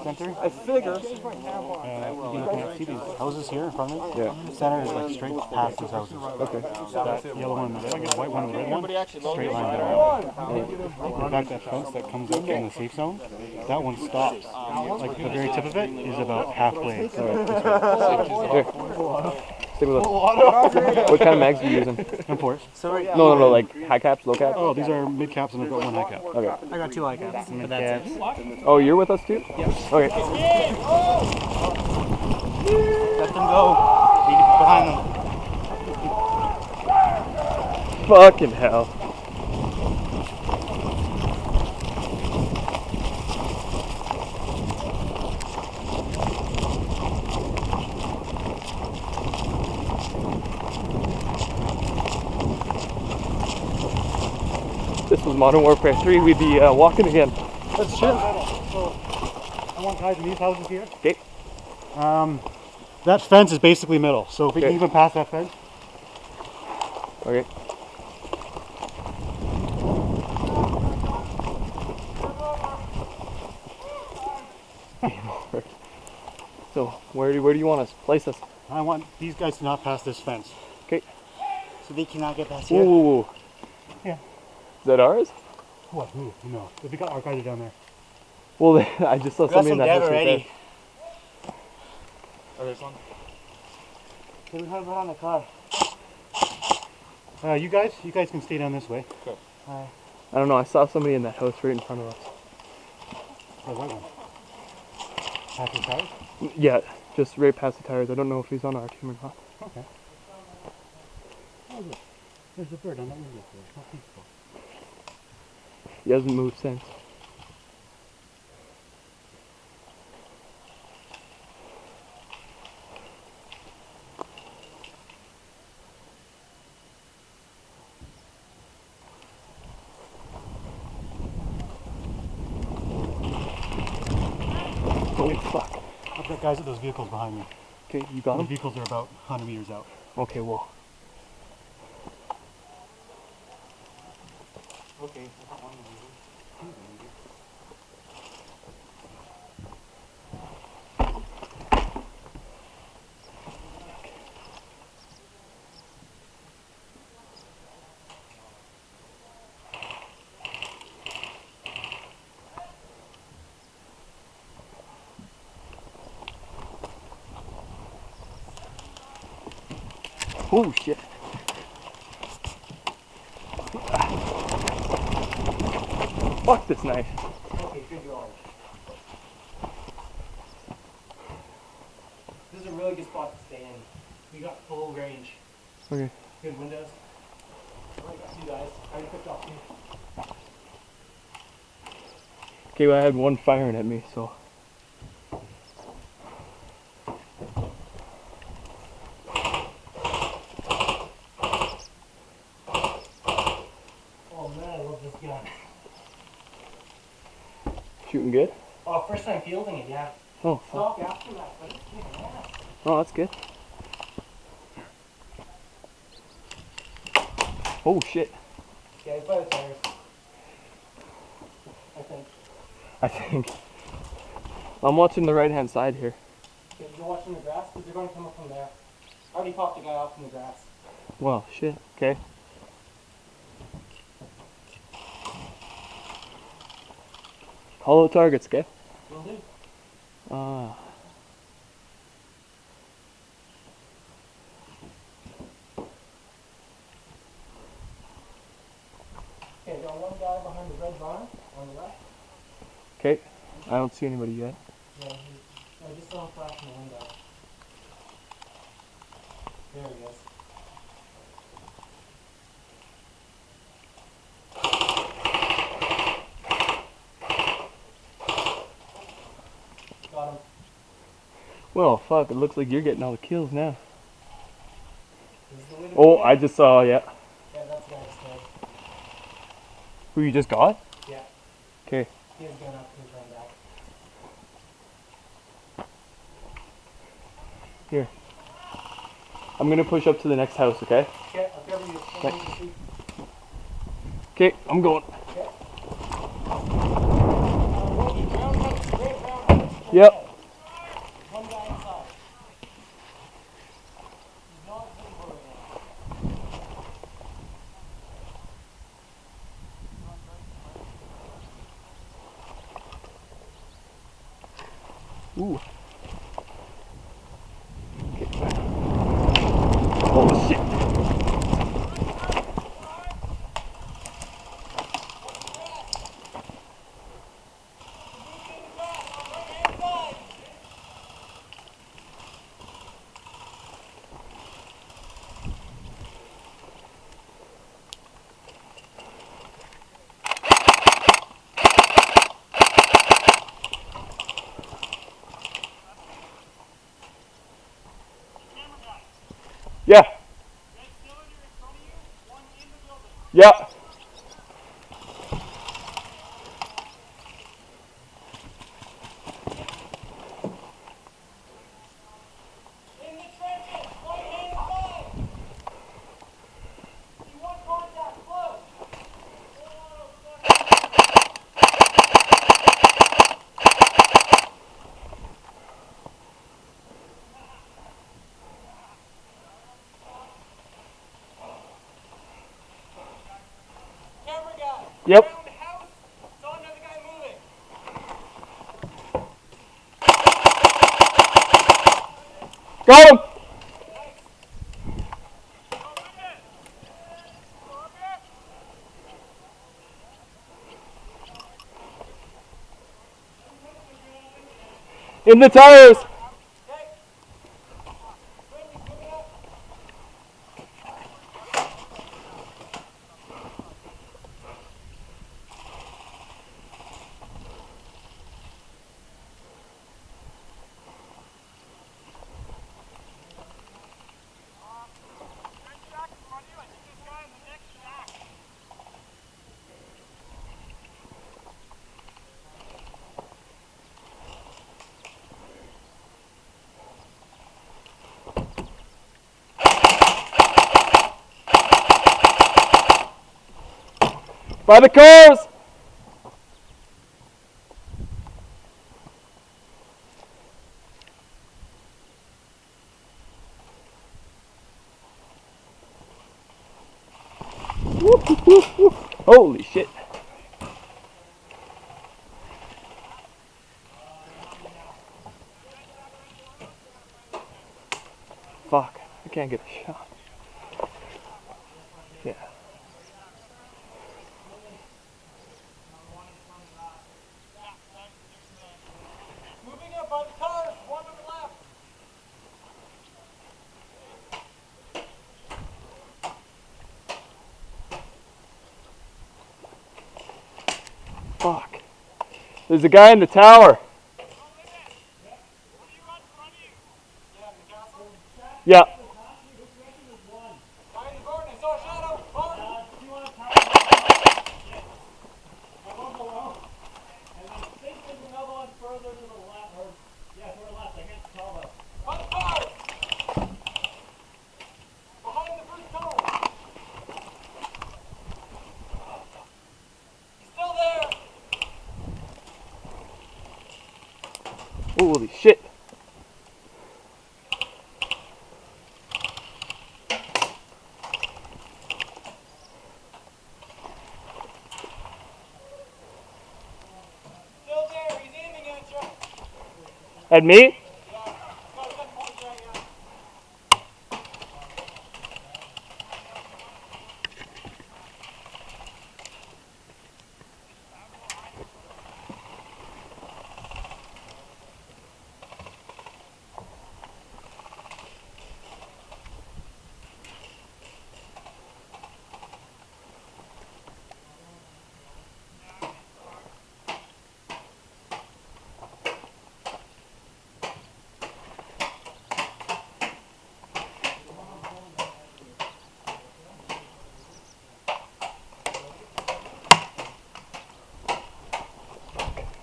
center. I figure. You can see these houses here in front of me? Yeah. The center is like straight past these houses. Okay. That yellow one, the white one, the red one, straight line down. In fact, that fence that comes out in the safe zone, that one stops. Like the very tip of it is about halfway. Here. Stick with us. What kind of mags are you using? M4s. No, like high caps, low caps? Oh, these are mid caps and I've got one high cap. Okay. I got 2 high caps, but that's it. Oh, you're with us too? Yep. Okay. Let them go. Behind them. Fucking hell. This was Modern Warfare 3, we'd be walking again. That's true. So, I want guys in these houses here. Okay. That fence is basically middle, so if we can even pass that fence. Okay. So, where do you want us to place us? I want these guys to not pass this fence. Okay. So they cannot get past here? Ooh. Yeah. Is that ours? What? Who? No. We got our guys are down there. Well, I just saw somebody in that house right there. Oh, there's one. Can we have it on the car? You guys can stay down this way. Okay. I don't know, I saw somebody in that house right in front of us. Oh, white one. Past the tires? Yeah, just right past the tires. I don't know if he's on our team or not. Okay. Oh, look. There's a bird on that window there. How peaceful. He hasn't moved since. Oh fuck. I've got guys at those vehicles behind me. Okay, you got Those him? vehicles are about 100 meters out. Okay, well. Okay. Oh shit. Fuck this knife. Okay, good job. This is a really good spot to stay in. We got full range. Okay. Good windows. I got 2 guys. I already picked off 2. Okay, well, I had one firing at me, so. Oh man, I love this gun. Shooting good? Oh, first time fielding it, yeah. Oh, fuck. Stock after that, but it's kicking ass. Oh, that's good. Oh shit. Yeah, he's by the tires. I think. I'm watching the right hand side here. Okay, you're watching the grass, because they're going to come up from there. I already popped a guy off in the grass. Wow, shit. Okay. Hollow targets, okay? Will do. Ah. Okay, got one guy behind the red barn on the left. Okay. I don't see anybody yet. Yeah, I just saw him flash in the window. There he is. Got him. Well, fuck, it looks like you're getting all the kills now. This is the way to Oh, be. I just saw, yeah. Yeah, that's the guy that's dead. Who you just got? Yeah, Okay. he has gun up and he's run back. Here. I'm gonna push up to the next house, okay? Okay, I'll cover you. Thanks. Okay, I'm going. Okay. Yep. One guy inside. He's not visible right now. Ooh. Oh shit. Yeah. Yeah. In the trenches, right hand side. You want contact, close. Camera guy. Yep. Around the house. Saw another guy moving. Got him. In the tires. Okay. Friendly, moving up. By the cars. Whoop, whoop, whoop, whoop. Holy shit. Fuck. I can't get a shot. Yeah. Moving up by the cars, one on the left. Fuck. There's a guy in the tower. Yeah. Guy in the garden, I saw a shadow. Garden. One below, and I think there's another one further to the left, or yeah, to the left. I can't tell though. By the cars. Behind the first cone. He's still there. Holy shit. Still there. He's aiming at you. At me? Yeah. Got a gun point there, yeah.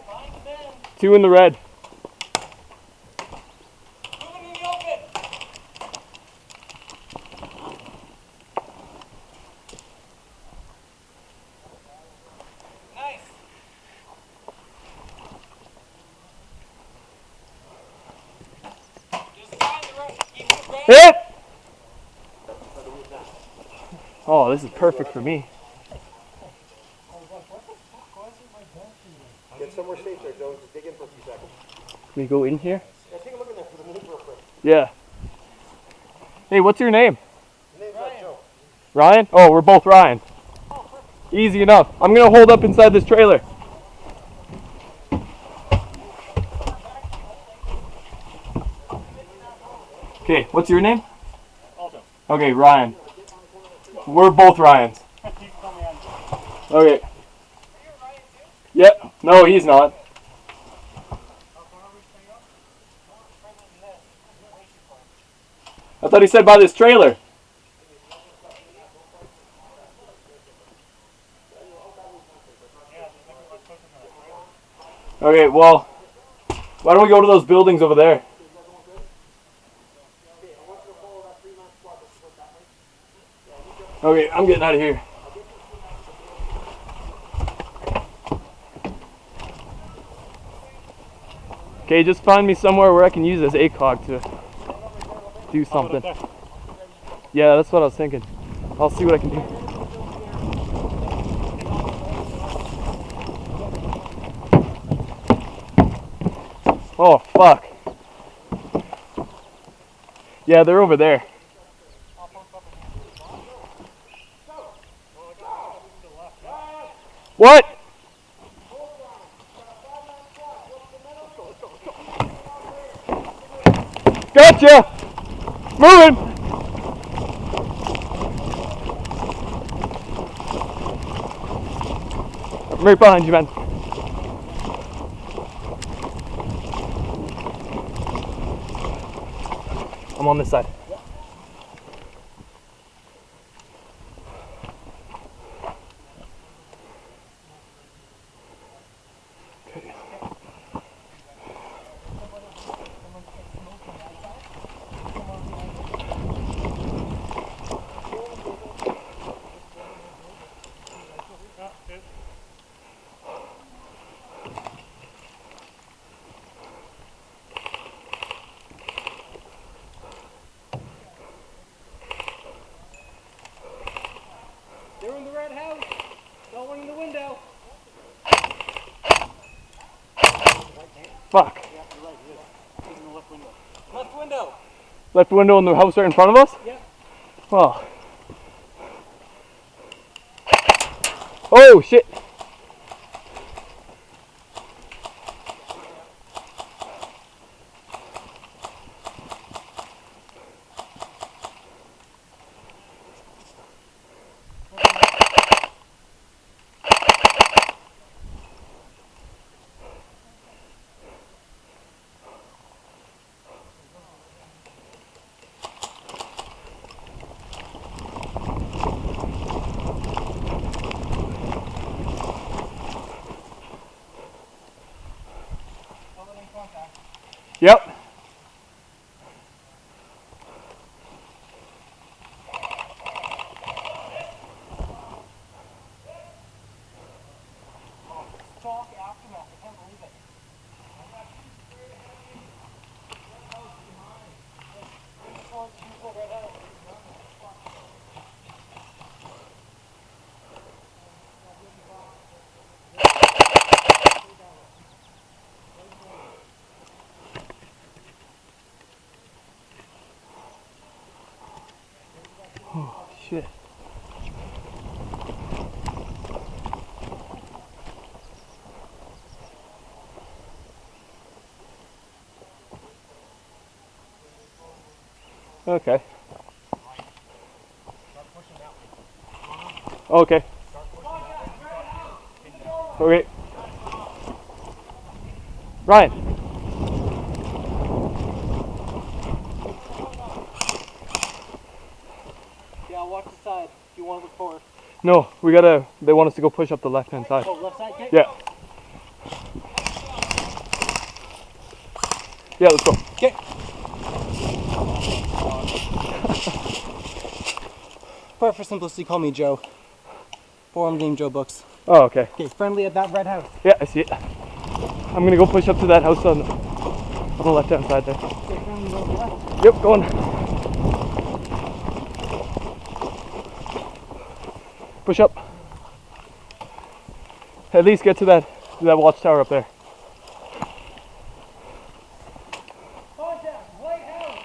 Behind the bend. Two in the red. Moving in the open. Nice. Hit! Oh, this is perfect for me. Get somewhere safe there, Joe. Just dig in for a few seconds. Can we go in here? Yeah, take a look in there for the move real quick. Yeah. Hey, what's your name? Your name's Joe. Ryan? Oh, we're both Ryan. Easy enough. I'm gonna hold up inside this trailer. Okay, what's your name? Alto. Okay, Ryan. We're both Ryans. Okay. Yep. No, he's not. I thought he said by this trailer. Okay, well, why don't we go to those buildings over there? Okay, I'm getting out of here. Okay, just find me somewhere where I can use this ACOG to do something. Yeah, that's what I was thinking. I'll see what I can do. Oh, fuck. Yeah, they're over there. What? Gotcha! Moving! I'm right behind you, man. I'm on this side. Okay. They're in the red house. Got one in the window. Fuck. Yeah, you're right. It is. In the left window. Left window. Left window in the house right in front of us? Yep. Oh. Oh, shit. Yep. Talk aftermath. I can't believe it. Oh, shit. Okay. Okay. Okay. Ryan. Yeah, I'll watch the side. Do you want to look forward? No, they want us to go push up the left-hand side. Oh, left side? Okay. Yeah. Yeah, let's go. Okay. For simplicity, call me Joe. Forum name Joe Books. Oh, okay. Okay, friendly at that red house. Yeah, I see it. I'm gonna go push up to that house on the left-hand side there. Okay, friendly on the left. Yep, going. Push up. At least get to that watchtower up there. Contact, White House,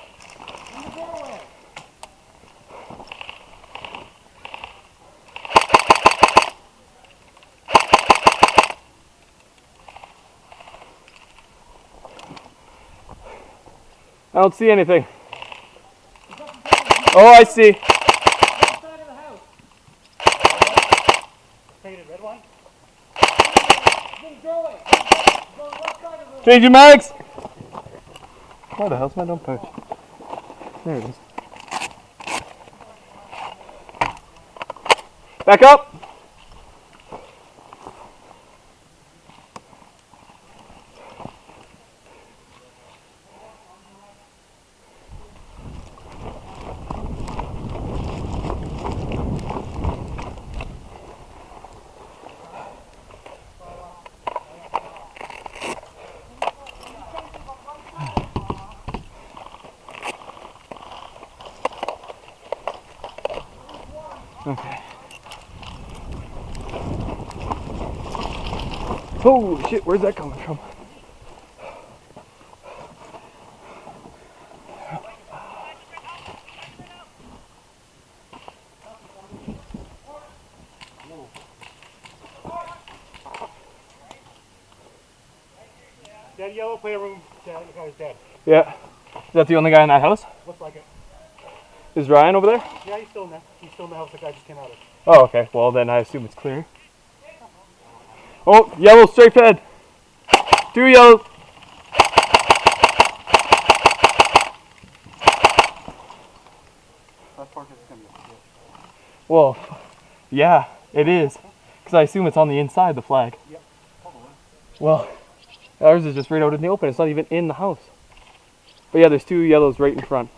in the doorway. I don't see anything. Oh, I see. Left side of the house. Painted red one? In the doorway. Go left side of the Change your mags. Why the hell's my dump pouch? There it is. Back up. Okay. Oh shit, where's that coming from? That yellow playroom, the guy's dead. Yeah. Is that the only guy in that house? Looks like it. Is Ryan over there? Yeah, he's still in there. He's still in the house the guy just came out of. Oh, okay. Well, then I assume it's clear. Oh, yellow strafe head. 2 yellow. That part is going to be a Well, yeah, it is. Because I assume it's on the inside, the flag. Yep, probably. Well, ours is just right out in the open. It's not even in the house. But yeah, there's 2 yellows right in front.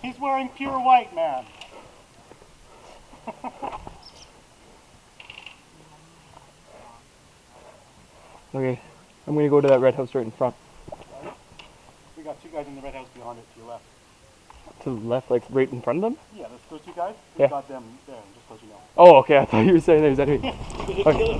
He's wearing pure white, man. Okay, I'm going to go to that red house right in front. We got 2 guys in the red house behind it to your left. To the left, like right in front of them? Yeah, those 2 guys. Yeah. We got them there, just so you know. Oh, okay. I thought you were saying there's enemy. Okay.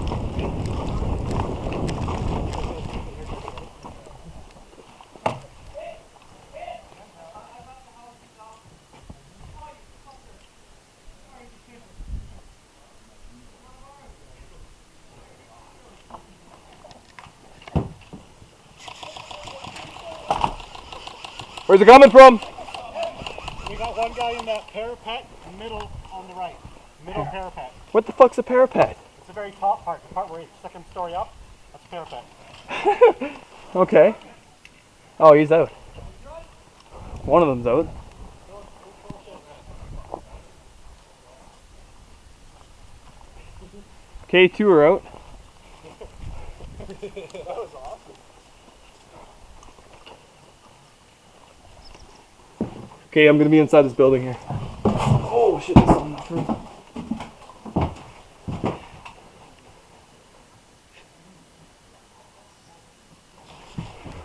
Where's it coming from? We got 1 guy in that parapet, middle on the right. Middle parapet. What the fuck's a parapet? It's the very top part, the part where it's 2nd story up. That's a parapet. Okay. Oh, he's out. One of them's out. Okay, 2 are out. That was awesome. Okay, I'm gonna be inside this building here. Oh shit, there's something in that room.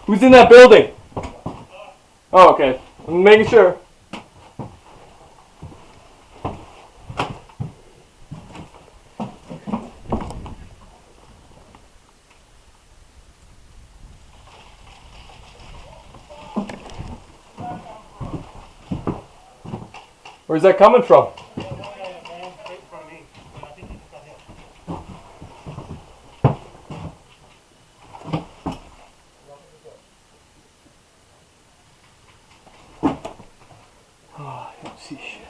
Who's in that building? Oh, okay. I'm making sure. Where's that coming from? Oh, I don't see shit.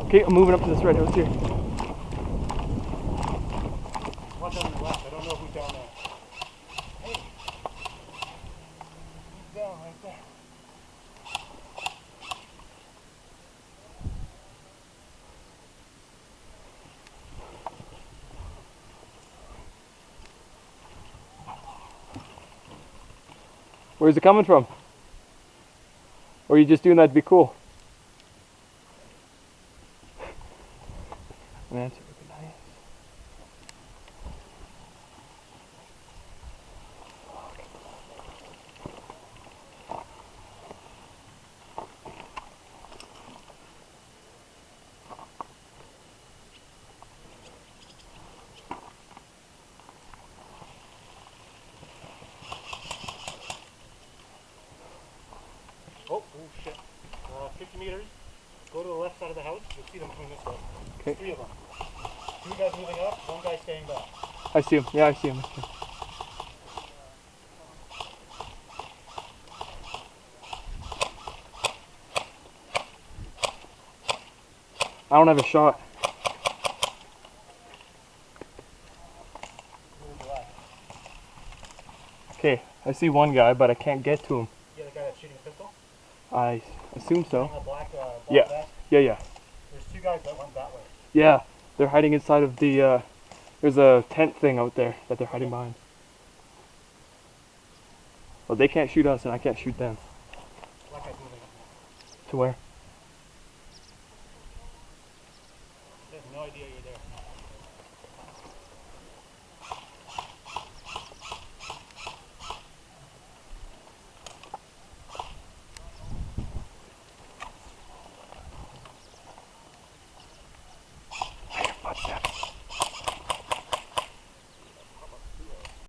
Okay, I'm moving up to this red house here. One down the left. I don't know who's down there. Hey. He's down right there. Where's it coming from? Or are you just doing that to be cool? An answer would be nice. meters, go to the left side of the house, you'll see them coming this way. Okay. 3 of them. 2 guys moving up, 1 guy staying back. I see him. Yeah, I see him. I don't have a shot. Okay, I see one guy, but I can't get to him. Yeah, the guy that's shooting a pistol? I assume so. Wearing a black Yeah. vest. Yeah. There's 2 guys that went that way. Yeah, they're hiding inside of the, there's a tent thing out there that they're hiding behind. Well, they can't shoot us and I can't shoot them. Black guy's moving up. To where?